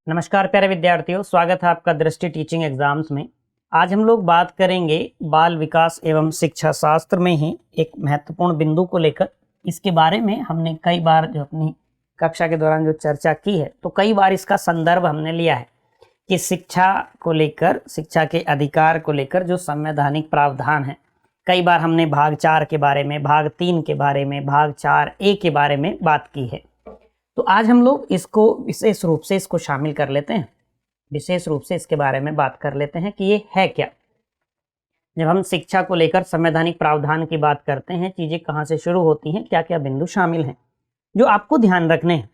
नमस्कार प्यारे विद्यार्थियों, स्वागत है आपका दृष्टि टीचिंग एग्जाम्स में। आज हम लोग बात करेंगे बाल विकास एवं शिक्षा शास्त्र में ही एक महत्वपूर्ण बिंदु को लेकर। इसके बारे में हमने कई बार जो अपनी कक्षा के दौरान जो चर्चा की है, तो कई बार इसका संदर्भ हमने लिया है कि शिक्षा को लेकर, शिक्षा के अधिकार को लेकर जो संवैधानिक प्रावधान है। कई बार हमने भाग 4 के बारे में, भाग 3 के बारे में, भाग 4A के बारे में बात की है। तो आज हम लोग इसको विशेष रूप से इसको शामिल कर लेते हैं, विशेष रूप से इसके बारे में बात कर लेते हैं कि ये है क्या। जब हम शिक्षा को लेकर संवैधानिक प्रावधान की बात करते हैं, चीजें कहाँ से शुरू होती हैं, क्या क्या बिंदु शामिल हैं जो आपको ध्यान रखने हैं।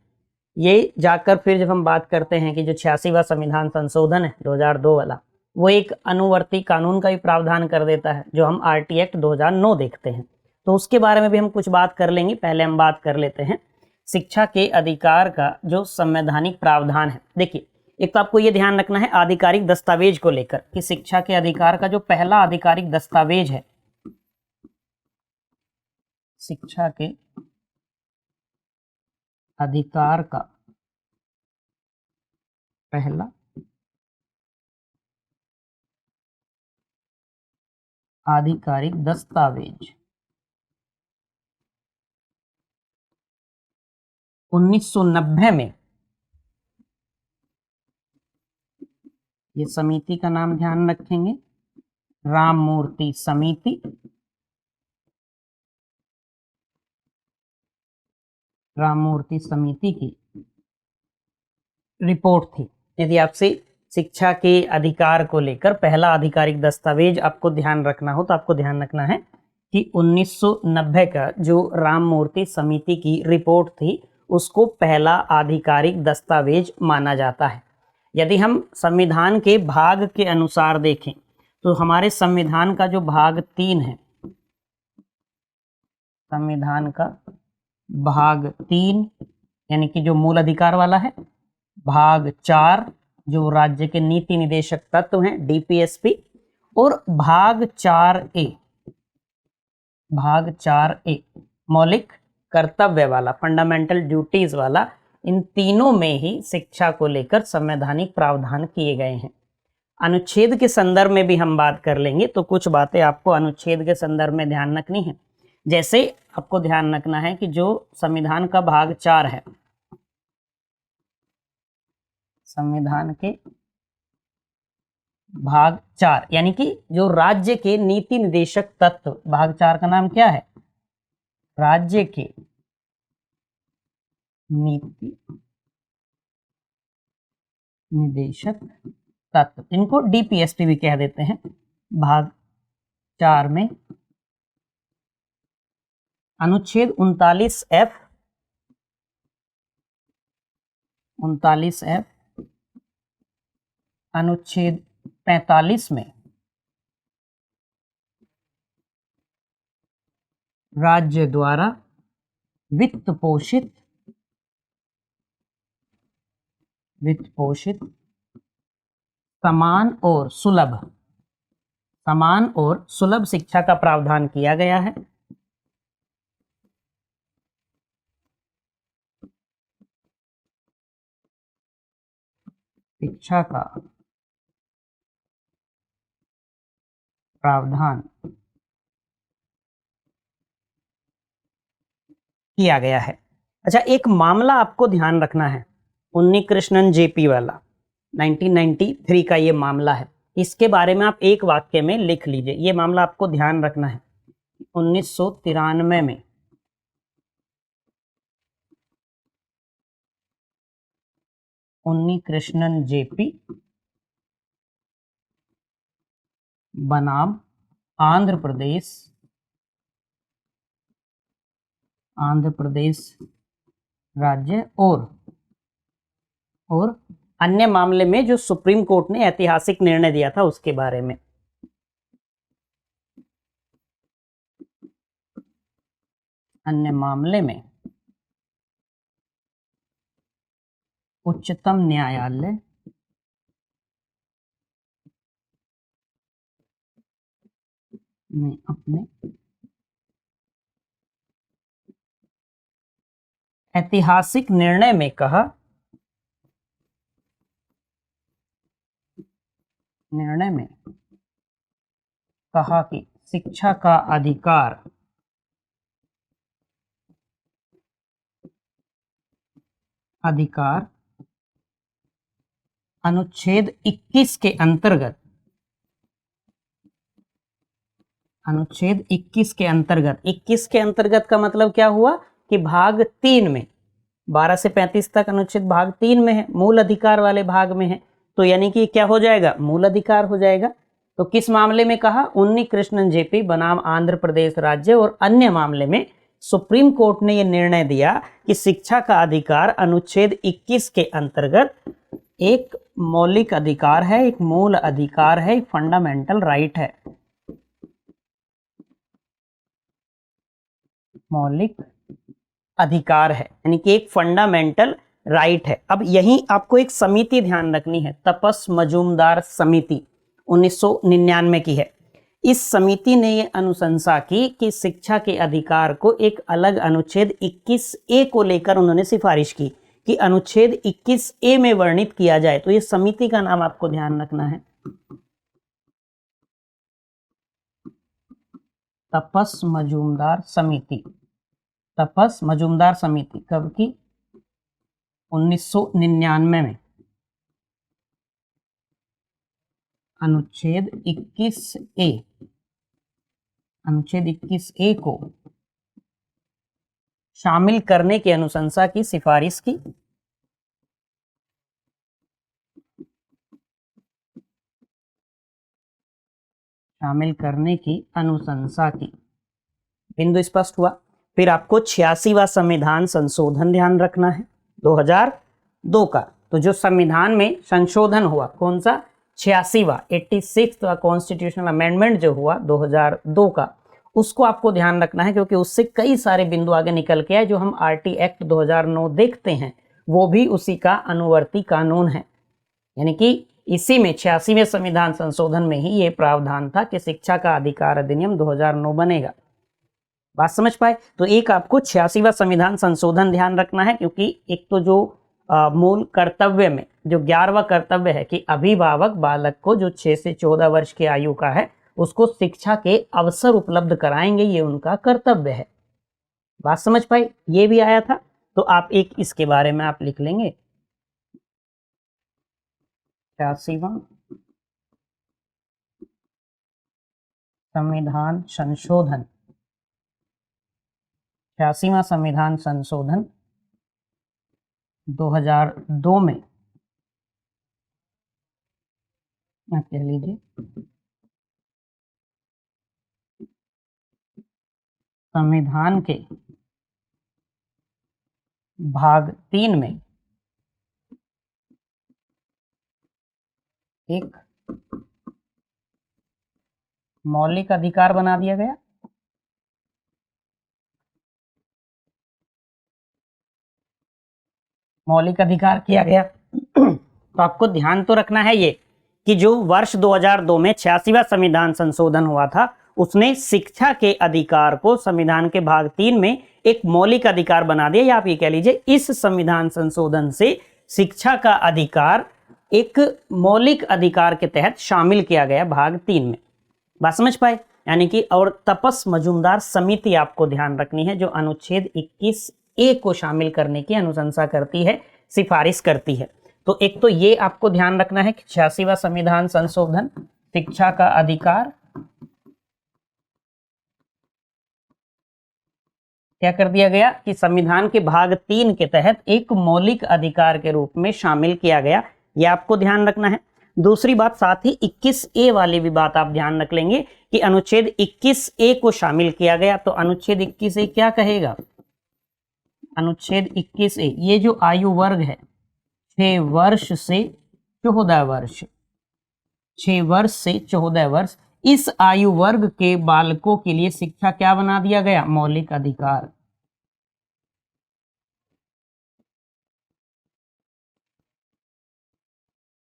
ये जाकर फिर जब हम बात करते हैं कि जो 86वां संविधान संशोधन है 2002 वाला, वो एक अनुवर्ती कानून का भी प्रावधान कर देता है, जो हम RT एक्ट 2009 देखते हैं। तो उसके बारे में भी हम कुछ बात कर लेंगे। पहले हम बात कर लेते हैं शिक्षा के अधिकार का जो संवैधानिक प्रावधान है। देखिए, एक तो आपको ये ध्यान रखना है आधिकारिक दस्तावेज को लेकर कि शिक्षा के अधिकार का जो पहला आधिकारिक दस्तावेज है, शिक्षा के अधिकार का पहला आधिकारिक दस्तावेज 1990 में, ये समिति का नाम ध्यान रखेंगे, राममूर्ति समिति। राममूर्ति समिति की रिपोर्ट थी। यदि आपसे शिक्षा के अधिकार को लेकर पहला आधिकारिक दस्तावेज आपको ध्यान रखना हो, तो आपको ध्यान रखना है कि 1990 का जो राममूर्ति समिति की रिपोर्ट थी, उसको पहला आधिकारिक दस्तावेज माना जाता है। यदि हम संविधान के भाग के अनुसार देखें, तो हमारे संविधान का जो भाग 3 है, संविधान का भाग 3 यानी कि जो मूल अधिकार वाला है, भाग 4 जो राज्य के नीति निदेशक तत्व हैं DPSP, और भाग 4A, भाग 4A मौलिक कर्तव्य वाला, फंडामेंटल ड्यूटीज वाला, इन तीनों में ही शिक्षा को लेकर संवैधानिक प्रावधान किए गए हैं। अनुच्छेद के संदर्भ में भी हम बात कर लेंगे, तो कुछ बातें आपको अनुच्छेद के संदर्भ में ध्यान रखनी है। जैसे आपको ध्यान रखना है कि जो संविधान का भाग 4 है, संविधान के भाग 4 यानी कि जो राज्य के नीति निदेशक तत्व, भाग 4 का नाम क्या है? राज्य के नीति निदेशक तत्व, इनको DPSP भी कह देते हैं। भाग 4 में अनुच्छेद 39F, 39F, अनुच्छेद 45 में राज्य द्वारा वित्त पोषित समान और सुलभ शिक्षा का प्रावधान किया गया है। शिक्षा का प्रावधान किया गया है। अच्छा, एक मामला आपको ध्यान रखना है, उन्नीकृष्णन JP वाला, 1993 का ये मामला है। इसके बारे में आप एक वाक्य में लिख लीजिए। ये मामला आपको ध्यान रखना है। 1993 में उन्नीकृष्णन JP बनाम आंध्र प्रदेश राज्य और अन्य मामले में जो सुप्रीम कोर्ट ने ऐतिहासिक निर्णय दिया था, उसके बारे में। अन्य मामले में उच्चतम न्यायालय ने अपने ऐतिहासिक निर्णय में कहा निर्णय में कहा कि शिक्षा का अधिकार अनुच्छेद 21 के अंतर्गत, अनुच्छेद 21 के अंतर्गत, 21 के अंतर्गत का मतलब क्या हुआ कि भाग 3 में 12 से 35 तक अनुच्छेद भाग 3 में है, मूल अधिकार वाले भाग में है, तो यानी कि क्या हो जाएगा, मूल अधिकार हो जाएगा। तो किस मामले में कहा, उन्नी कृष्णन जेपी बनाम आंध्र प्रदेश राज्य और अन्य मामले में सुप्रीम कोर्ट ने यह निर्णय दिया कि शिक्षा का अधिकार अनुच्छेद 21 के अंतर्गत एक मौलिक अधिकार है, एक मूल अधिकार है, एक फंडामेंटल राइट है, मौलिक अधिकार है, यानी कि एक फंडामेंटल राइट है। अब यहीं आपको एक समिति ध्यान रखनी है, तपस मजूमदार समिति 1999 की है। इस समिति ने यह अनुशंसा की कि शिक्षा के अधिकार को एक अलग अनुच्छेद 21A को लेकर उन्होंने सिफारिश की कि अनुच्छेद 21A में वर्णित किया जाए। तो ये समिति का नाम आपको ध्यान रखना है, तपस मजूमदार समिति। तपस मजूमदार समिति कब की, 1999 में। अनुच्छेद 21A, अनुच्छेद 21A को शामिल करने की अनुशंसा की, सिफारिश की। शामिल करने की अनुशंसा की, बिंदु स्पष्ट हुआ। फिर आपको 86वां संविधान संशोधन ध्यान रखना है 2002 का। तो जो संविधान में संशोधन हुआ, कौन सा, 86वां 86वां कॉन्स्टिट्यूशनल अमेंडमेंट जो हुआ 2002 का, उसको आपको ध्यान रखना है, क्योंकि उससे कई सारे बिंदु आगे निकल के आए। जो हम आरटी एक्ट 2009 देखते हैं वो भी उसी का अनुवर्ती कानून है, यानी कि इसी में 86वें संविधान संशोधन में ही ये प्रावधान था कि शिक्षा का अधिकार अधिनियम 2009 बनेगा। बात समझ पाए। तो एक आपको 86वां संविधान संशोधन ध्यान रखना है, क्योंकि एक तो जो मूल कर्तव्य में जो 11वां कर्तव्य है कि अभिभावक बालक को जो 6 से 14 वर्ष की आयु का है उसको शिक्षा के अवसर उपलब्ध कराएंगे, ये उनका कर्तव्य है। बात समझ पाए, ये भी आया था। तो आप एक इसके बारे में आप लिख लेंगे, 86वां संविधान संशोधन, 86वां संविधान संशोधन 2002 में, आप कह लीजिए संविधान के भाग 3 में एक मौलिक अधिकार बना दिया गया। मौलिक अधिकार किया गया। तो आपको ध्यान तो रखना है ये कि जो वर्ष 2002 में 86वां संविधान संशोधन हुआ था उसने शिक्षा के अधिकार को संविधान के भाग 3 में एक मौलिक अधिकार बना दिया, या आप ये कह लीजिए इस संविधान संशोधन से शिक्षा का अधिकार एक मौलिक अधिकार के तहत शामिल किया गया भाग 3 में। बात समझ पाए, यानी कि और तपस मजूमदार समिति आपको ध्यान रखनी है जो अनुच्छेद 21A को शामिल करने की अनुशंसा करती है, सिफारिश करती है। तो एक तो ये आपको ध्यान रखना है कि 86वां संविधान संशोधन शिक्षा का अधिकार क्या कर दिया गया कि संविधान के भाग 3 के तहत एक मौलिक अधिकार के रूप में शामिल किया गया, यह आपको ध्यान रखना है। दूसरी बात, साथ ही 21A वाली भी बात आप ध्यान रख लेंगे कि अनुच्छेद 21A को शामिल किया गया। तो अनुच्छेद 21A क्या कहेगा, अनुच्छेद 21A ये जो आयु वर्ग है 6 वर्ष से 14 वर्ष, 6 वर्ष से 14 वर्ष, इस आयु वर्ग के बालकों के लिए शिक्षा क्या बना दिया गया, मौलिक अधिकार।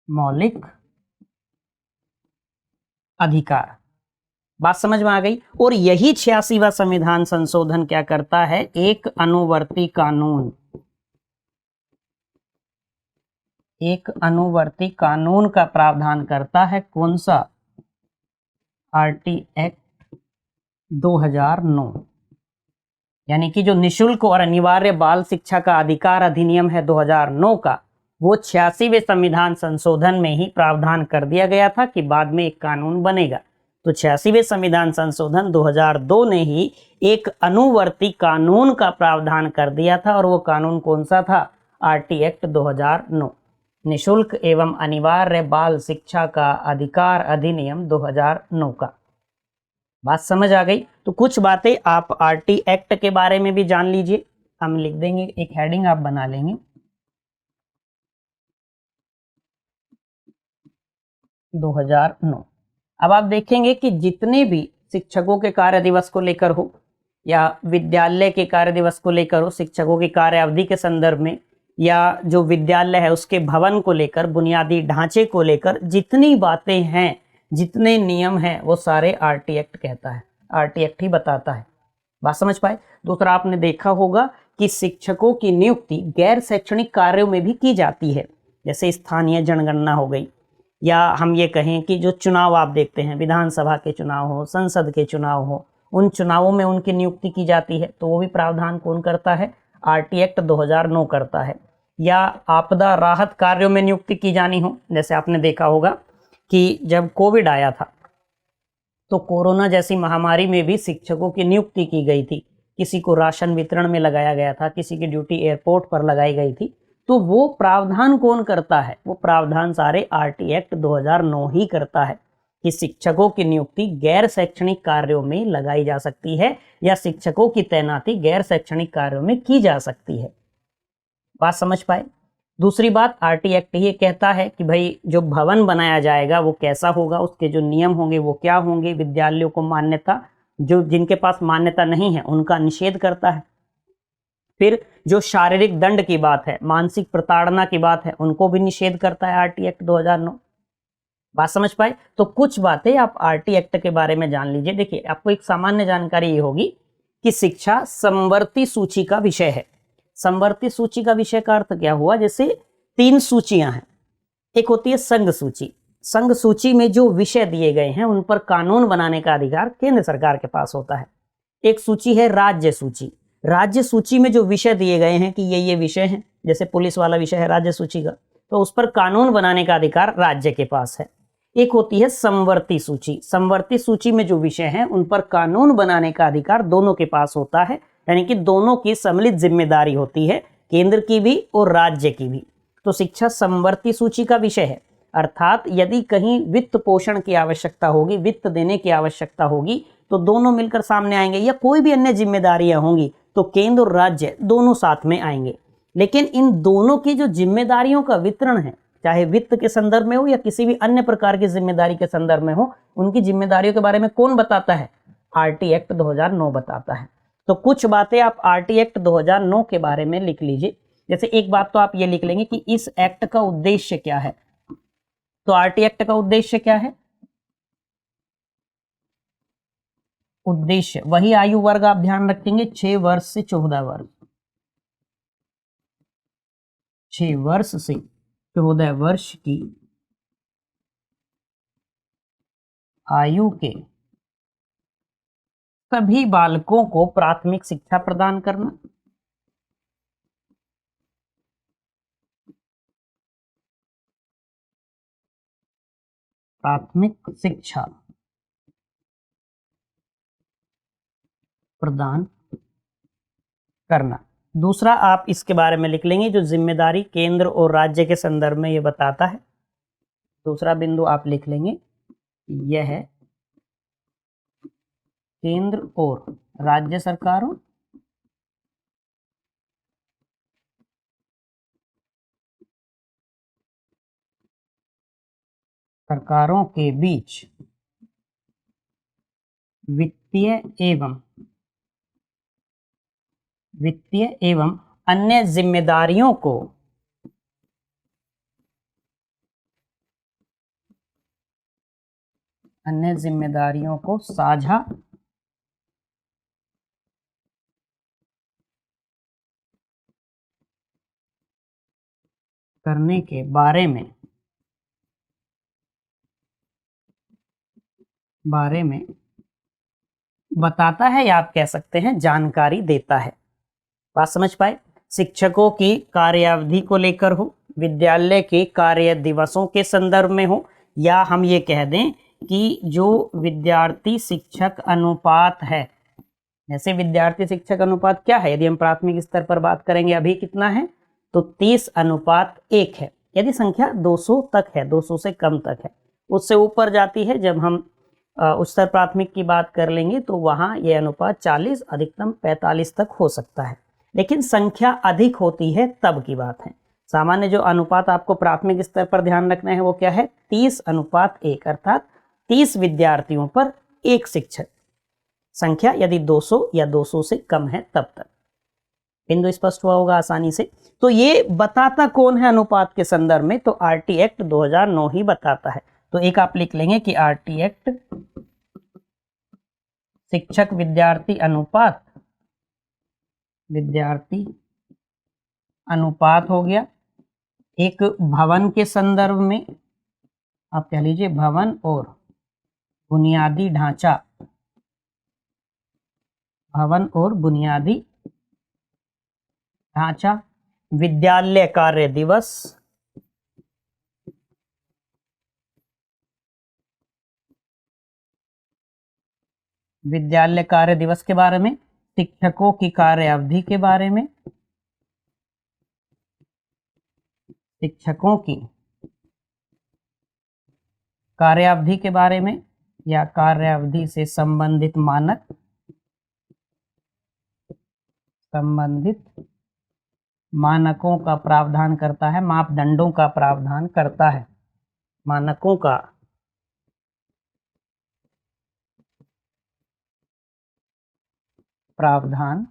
मौलिक अधिकार। बात समझ में आ गई। और यही 86वां संविधान संशोधन क्या करता है, एक अनुवर्ती कानून, एक अनुवर्ती कानून का प्रावधान करता है। कौन सा? RT act 2009। यानी कि जो निशुल्क और अनिवार्य बाल शिक्षा का अधिकार अधिनियम है 2009 का, वो 86वें संविधान संशोधन में ही प्रावधान कर दिया गया था कि बाद में एक कानून बनेगा। तो 86वें संविधान संशोधन 2002 ने ही एक अनुवर्ती कानून का प्रावधान कर दिया था, और वो कानून कौन सा था? आरटी एक्ट 2009, निशुल्क एवं अनिवार्य बाल शिक्षा का अधिकार अधिनियम 2009 का। बात समझ आ गई? तो कुछ बातें आप आरटी एक्ट के बारे में भी जान लीजिए। हम लिख देंगे, एक हेडिंग आप बना लेंगे 2009। अब आप देखेंगे कि जितने भी शिक्षकों के कार्य दिवस को लेकर हो या विद्यालय के कार्य दिवस को लेकर हो, शिक्षकों की कार्य अवधि के संदर्भ में, या जो विद्यालय है उसके भवन को लेकर, बुनियादी ढांचे को लेकर जितनी बातें हैं, जितने नियम हैं, वो सारे आरटी एक्ट कहता है, आरटी एक्ट ही बताता है। बात समझ पाए? दूसरा, आपने देखा होगा कि शिक्षकों की नियुक्ति गैर शैक्षणिक कार्यों में भी की जाती है, जैसे स्थानीय जनगणना हो गई, या हम ये कहें कि जो चुनाव आप देखते हैं, विधानसभा के चुनाव हो, संसद के चुनाव हो, उन चुनावों में उनकी नियुक्ति की जाती है, तो वो भी प्रावधान कौन करता है? आरटी एक्ट 2009 करता है। या आपदा राहत कार्यों में नियुक्ति की जानी हो, जैसे आपने देखा होगा कि जब कोविड आया था तो कोरोना जैसी महामारी में भी शिक्षकों की नियुक्ति की गई थी। किसी को राशन वितरण में लगाया गया था, किसी की ड्यूटी एयरपोर्ट पर लगाई गई थी। तो वो प्रावधान कौन करता है? वो प्रावधान सारे आरटी एक्ट 2009 ही करता है कि शिक्षकों की नियुक्ति गैर शैक्षणिक कार्यों में लगाई जा सकती है, या शिक्षकों की तैनाती गैर शैक्षणिक कार्यों में की जा सकती है। बात समझ पाए? दूसरी बात, आरटी एक्ट ये कहता है कि भाई जो भवन बनाया जाएगा वो कैसा होगा, उसके जो नियम होंगे वो क्या होंगे, विद्यालयों को मान्यता, जो जिनके पास मान्यता नहीं है उनका निषेध करता है। फिर जो शारीरिक दंड की बात है, मानसिक प्रताड़ना की बात है, उनको भी निषेध करता है आरटी एक्ट 2009। बात समझ पाए? तो कुछ बातें आप आरटी एक्ट के बारे में जान लीजिए। देखिए, आपको एक सामान्य जानकारी ये होगी कि शिक्षा समवर्ती सूची का विषय है। समवर्ती सूची का विषय का अर्थ क्या हुआ? जैसे 3 सूचियां हैं, एक होती है संघ सूची। संघ सूची में जो विषय दिए गए हैं उन पर कानून बनाने का अधिकार केंद्र सरकार के पास होता है। एक सूची है राज्य सूची। राज्य सूची में जो विषय दिए गए हैं कि ये विषय हैं, जैसे पुलिस वाला विषय है राज्य सूची का, तो उस पर कानून बनाने का अधिकार राज्य के पास है। एक होती है समवर्ती सूची। समवर्ती सूची में जो विषय हैं उन पर कानून बनाने का अधिकार दोनों के पास होता है, यानी कि दोनों की सम्मिलित जिम्मेदारी होती है, केंद्र की भी और राज्य की भी। तो शिक्षा समवर्ती सूची का विषय है, अर्थात यदि कहीं वित्त पोषण की आवश्यकता होगी, वित्त देने की आवश्यकता होगी, तो दोनों मिलकर सामने आएंगे, या कोई भी अन्य जिम्मेदारियां होंगी तो केंद्र और राज्य दोनों साथ में आएंगे। लेकिन इन दोनों की जो जिम्मेदारियों का वितरण है, चाहे वित्त के संदर्भ में हो या किसी भी अन्य प्रकार की जिम्मेदारी के संदर्भ में हो, उनकी जिम्मेदारियों के बारे में कौन बताता है? आरटी एक्ट 2009 बताता है। तो कुछ बातें आप आरटी एक्ट 2009 के बारे में लिख लीजिए। जैसे एक बात तो आप ये लिख लेंगे कि इस एक्ट का उद्देश्य क्या है। तो आरटी एक्ट का उद्देश्य क्या है? उद्देश्य वही आयु वर्ग आप ध्यान रखेंगे, 6 वर्ष से 14 वर्ष। 6 वर्ष से 14 वर्ष की आयु के सभी बालकों को प्राथमिक शिक्षा प्रदान करना। प्राथमिक शिक्षा प्रदान करना। दूसरा, आप इसके बारे में लिख लेंगे जो जिम्मेदारी केंद्र और राज्य के संदर्भ में ये बताता है। दूसरा बिंदु आप लिख लेंगे, यह है केंद्र और राज्य सरकारों के बीच वित्तीय एवं अन्य जिम्मेदारियों को साझा करने के बारे में बताता है, या आप कह सकते हैं जानकारी देता है। बात समझ पाए? शिक्षकों की कार्यावधि को लेकर हो, विद्यालय के कार्य दिवसों के संदर्भ में हो, या हम ये कह दें कि जो विद्यार्थी शिक्षक अनुपात है, जैसे विद्यार्थी शिक्षक अनुपात क्या है, यदि हम प्राथमिक स्तर पर बात करेंगे अभी कितना है, तो 30:1 है। यदि संख्या 200 तक है, 200 से कम तक है, उससे ऊपर जाती है, जब हम उच्चतर प्राथमिक की बात कर लेंगे तो वहाँ ये अनुपात 40 अधिकतम 45 तक हो सकता है। लेकिन संख्या अधिक होती है तब की बात है। सामान्य जो अनुपात आपको प्राथमिक स्तर पर ध्यान रखना है वो क्या है, 30:1, अर्थात 30 विद्यार्थियों पर एक शिक्षक। संख्या यदि 200 या 200 से कम है तब तक। बिंदु स्पष्ट हुआ होगा आसानी से। तो ये बताता कौन है अनुपात के संदर्भ में, तो आरटी एक्ट 2009 ही बताता है। तो एक आप लिख लेंगे कि आरटी एक्ट शिक्षक विद्यार्थी अनुपात हो गया। एक भवन के संदर्भ में आप कह लीजिए भवन और बुनियादी ढांचा, भवन और बुनियादी ढांचा, विद्यालय कार्य दिवस, विद्यालय कार्य दिवस के बारे में, शिक्षकों की कार्य अवधि के बारे में, शिक्षकों की कार्यावधि के बारे में, या कार्यावधि से संबंधित मानकों का प्रावधान करता है, मापदंडों का प्रावधान करता है, मानकों का प्रावधान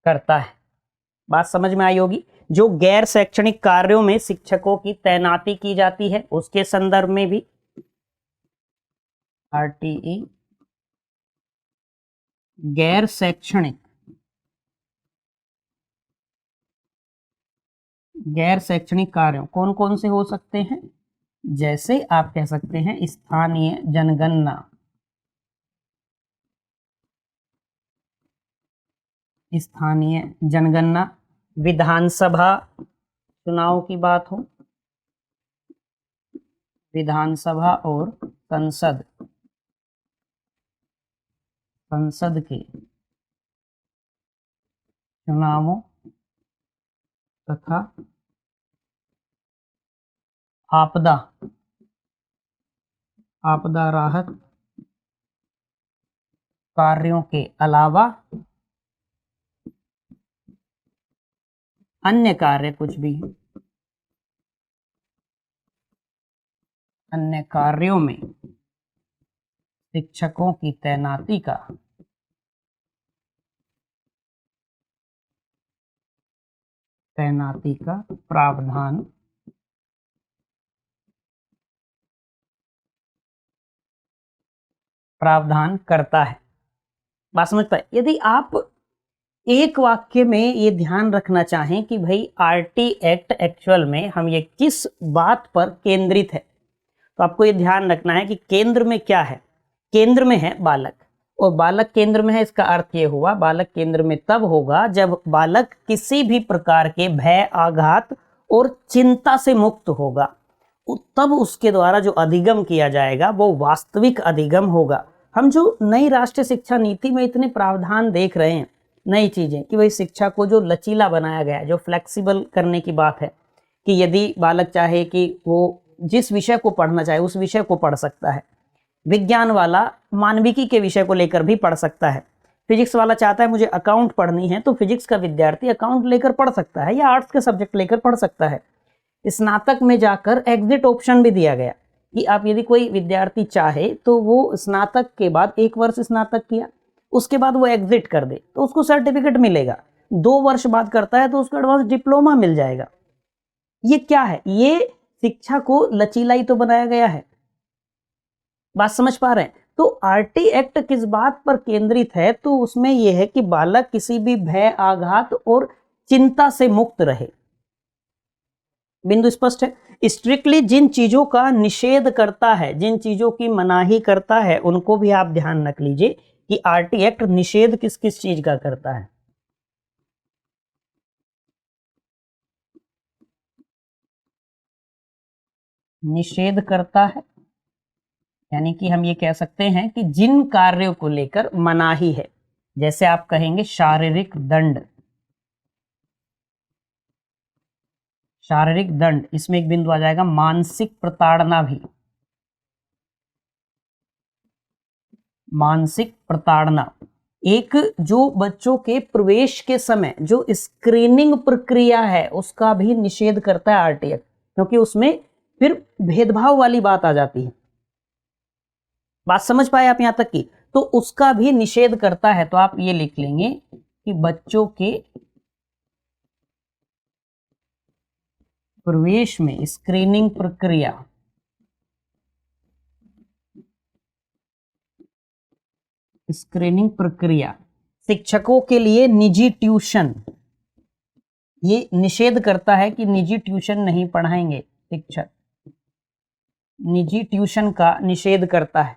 करता है। बात समझ में आई होगी। जो गैर शैक्षणिक कार्यों में शिक्षकों की तैनाती की जाती है उसके संदर्भ में भी आरटीई गैर शैक्षणिक कार्यों कौन कौन से हो सकते हैं, जैसे आप कह सकते हैं स्थानीय जनगणना, विधानसभा चुनाव की बात हो, विधानसभा और संसद के चुनावों तथा आपदा राहत कार्यों के अलावा अन्य कार्य कुछ भी अन्य कार्यों में शिक्षकों की तैनाती का प्रावधान करता है। बात समझ पाए? यदि आप एक वाक्य में ये ध्यान रखना चाहें कि भाई आरटी एक्ट एक्चुअल में हम ये किस बात पर केंद्रित है, तो आपको ये ध्यान रखना है कि केंद्र में क्या है। केंद्र में है बालक, और बालक केंद्र में है, इसका अर्थ ये हुआ बालक केंद्र में तब होगा जब बालक किसी भी प्रकार के भय, आघात और चिंता से मुक्त होगा, तब उसके द्वारा जो अधिगम किया जाएगा वो वास्तविक अधिगम होगा। हम जो नई राष्ट्रीय शिक्षा नीति में इतने प्रावधान देख रहे हैं, नई चीजें, कि भाई शिक्षा को जो लचीला बनाया गया है, जो फ्लेक्सिबल करने की बात है, कि यदि बालक चाहे कि वो जिस विषय को पढ़ना चाहे उस विषय को पढ़ सकता है, विज्ञान वाला मानविकी के विषय को लेकर भी पढ़ सकता है, फिजिक्स वाला चाहता है मुझे अकाउंट पढ़नी है तो फिजिक्स का विद्यार्थी अकाउंट लेकर पढ़ सकता है, या आर्ट्स का सब्जेक्ट लेकर पढ़ सकता है। स्नातक में जाकर एग्जिट ऑप्शन भी दिया गया कि आप यदि कोई विद्यार्थी चाहे तो वो स्नातक के बाद 1 वर्ष स्नातक किया, उसके बाद वो एग्जिट कर दे तो उसको सर्टिफिकेट मिलेगा, 2 वर्ष बाद करता है तो उसको एडवांस डिप्लोमा मिल जाएगा। ये क्या है? ये शिक्षा को लचीलाई तो बनाया गया है। बात समझ पा रहे हैं? तो आरटी एक्ट किस बात पर केंद्रित है, तो उसमें यह है कि बालक किसी भी भय, आघात और चिंता से मुक्त रहे। बिंदु स्पष्ट है। स्ट्रिक्टली जिन चीजों का निषेध करता है, जिन चीजों की मनाही करता है, उनको भी आप ध्यान रख लीजिए कि आरटी एक्ट निषेध किस किस चीज का करता है। निषेध करता है, यानी कि हम ये कह सकते हैं कि जिन कार्यों को लेकर मनाही है, जैसे आप कहेंगे शारीरिक दंड, शारीरिक दंड, इसमें एक बिंदु आ जाएगा मानसिक प्रताड़ना भी, मानसिक प्रताड़ना। एक जो बच्चों के प्रवेश के समय जो स्क्रीनिंग प्रक्रिया है उसका भी निषेध करता है आरटीआई, क्योंकि उसमें फिर भेदभाव वाली बात आ जाती है। बात समझ पाए आप यहां तक की? तो उसका भी निषेध करता है। तो आप ये लिख लेंगे कि बच्चों के प्रवेश में स्क्रीनिंग प्रक्रिया, स्क्रीनिंग प्रक्रिया, शिक्षकों के लिए निजी ट्यूशन, ये निषेध करता है कि निजी ट्यूशन नहीं पढ़ाएंगे शिक्षक, निजी ट्यूशन का निषेध करता है।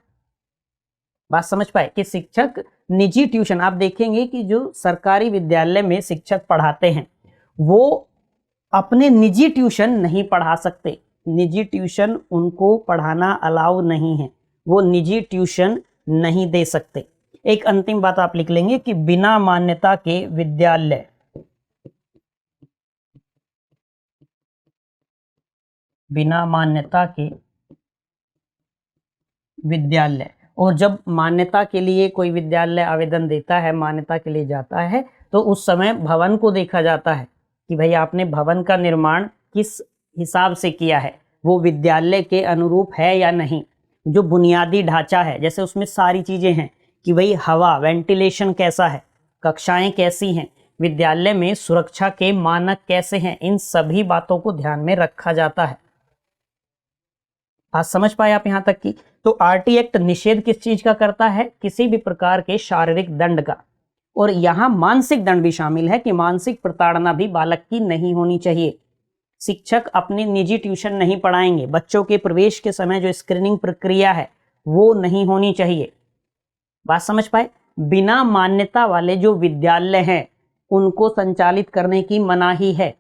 बात समझ पाए कि शिक्षक निजी ट्यूशन, आप देखेंगे कि जो सरकारी विद्यालय में शिक्षक पढ़ाते हैं वो अपने निजी ट्यूशन नहीं पढ़ा सकते, निजी ट्यूशन उनको पढ़ाना अलाउ नहीं है, वो निजी ट्यूशन नहीं दे सकते। एक अंतिम बात आप लिख लेंगे कि बिना मान्यता के विद्यालय, बिना मान्यता के विद्यालय, और जब मान्यता के लिए कोई विद्यालय आवेदन देता है, मान्यता के लिए जाता है, तो उस समय भवन को देखा जाता है कि भाई आपने भवन का निर्माण किस हिसाब से किया है, वो विद्यालय के अनुरूप है या नहीं। जो बुनियादी ढांचा है, जैसे उसमें सारी चीजें हैं कि भाई हवा, वेंटिलेशन कैसा है, कक्षाएं कैसी हैं, विद्यालय में सुरक्षा के मानक कैसे हैं, इन सभी बातों को ध्यान में रखा जाता है। बात समझ पाए आप यहां तक की? तो आरटी एक्ट निषेध किस चीज का करता है? किसी भी प्रकार के शारीरिक दंड का, और यहां मानसिक दंड भी शामिल है कि मानसिक प्रताड़ना भी बालक की नहीं होनी चाहिए। शिक्षक अपनी निजी ट्यूशन नहीं पढ़ाएंगे, बच्चों के प्रवेश के समय जो स्क्रीनिंग प्रक्रिया है वो नहीं होनी चाहिए। बात समझ पाए? बिना मान्यता वाले जो विद्यालय हैं उनको संचालित करने की मनाही है।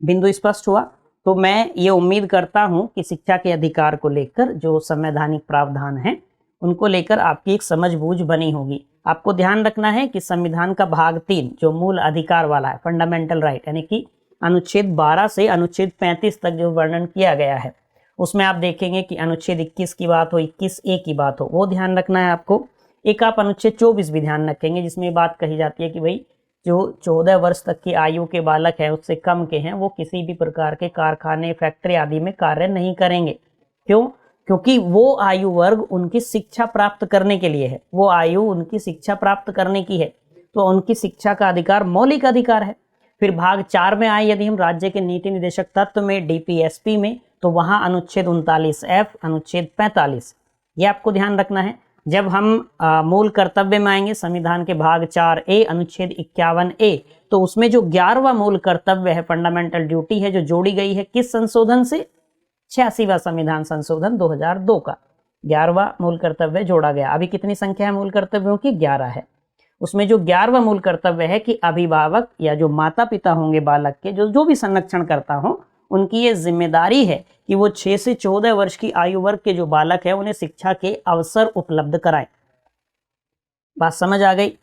बिंदु स्पष्ट हुआ? तो मैं ये उम्मीद करता हूं कि शिक्षा के अधिकार को लेकर जो संवैधानिक प्रावधान हैं उनको लेकर आपकी एक समझ बूझ बनी होगी। आपको ध्यान रखना है कि संविधान का भाग 3 जो मूल अधिकार वाला है, फंडामेंटल राइट, यानी कि अनुच्छेद 12 से अनुच्छेद 35 तक जो वर्णन किया गया है, उसमें आप देखेंगे कि अनुच्छेद 21 की बात हो, 21A की बात हो, वो ध्यान रखना है आपको। एक आप अनुच्छेद 24 भी ध्यान रखेंगे जिसमें बात कही जाती है कि भाई जो 14 वर्ष तक की आयु के बालक हैं, उससे कम के हैं, वो किसी भी प्रकार के कारखाने, फैक्ट्री आदि में कार्य नहीं करेंगे। क्यों? क्योंकि वो आयु वर्ग उनकी शिक्षा प्राप्त करने के लिए है, वो आयु उनकी शिक्षा प्राप्त करने की है, तो उनकी शिक्षा का अधिकार मौलिक अधिकार है। फिर भाग 4 में आए यदि हम राज्य के नीति निदेशक तत्व में, डीपीएसपी में, तो वहां अनुच्छेद 39F, अनुच्छेद 45, ये आपको ध्यान रखना है। जब हम मूल कर्तव्य में आएंगे, संविधान के भाग 4A, अनुच्छेद 51A, तो उसमें जो 11वां मूल कर्तव्य है, फंडामेंटल ड्यूटी है, जो जोड़ी गई है किस संशोधन से? 86वां संविधान संशोधन 2002 का 11वां मूल कर्तव्य जोड़ा गया। अभी कितनी संख्या है मूल कर्तव्यों की? 11 है। उसमें जो 11वां मूल कर्तव्य है कि अभिभावक या जो माता पिता होंगे बालक के, जो भी संरक्षण करता हो, उनकी ये जिम्मेदारी है कि वो 6 से 14 वर्ष की आयु वर्ग के जो बालक है उन्हें शिक्षा के अवसर उपलब्ध कराएं। बात समझ आ गई?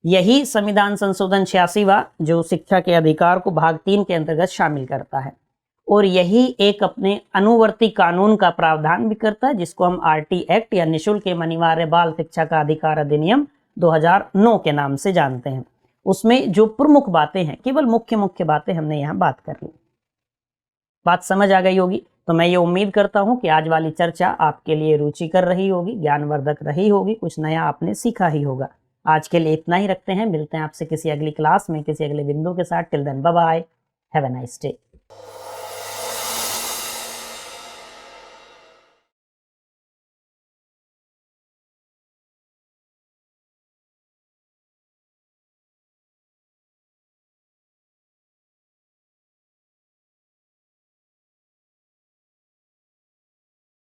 यही संविधान संशोधन 86वां जो शिक्षा के अधिकार को भाग 3 के अंतर्गत शामिल करता है, और यही एक अपने अनुवर्ती कानून का प्रावधान भी करता है, जिसको हम आरटी एक्ट या निःशुल्क एवं अनिवार्य बाल शिक्षा का अधिकार अधिनियम 2009 के नाम से जानते हैं। उसमें जो प्रमुख बातें हैं, केवल मुख्य बातें हमने यहाँ बात कर ली। बात समझ आ गई होगी? तो मैं ये उम्मीद करता हूँ कि आज वाली चर्चा आपके लिए रुचिकर रही होगी, ज्ञानवर्धक रही होगी, कुछ नया आपने सीखा ही होगा। आज के लिए इतना ही रखते हैं, मिलते हैं आपसे किसी अगली क्लास में किसी अगले बिंदु के साथ। Till then bye bye, have a nice day.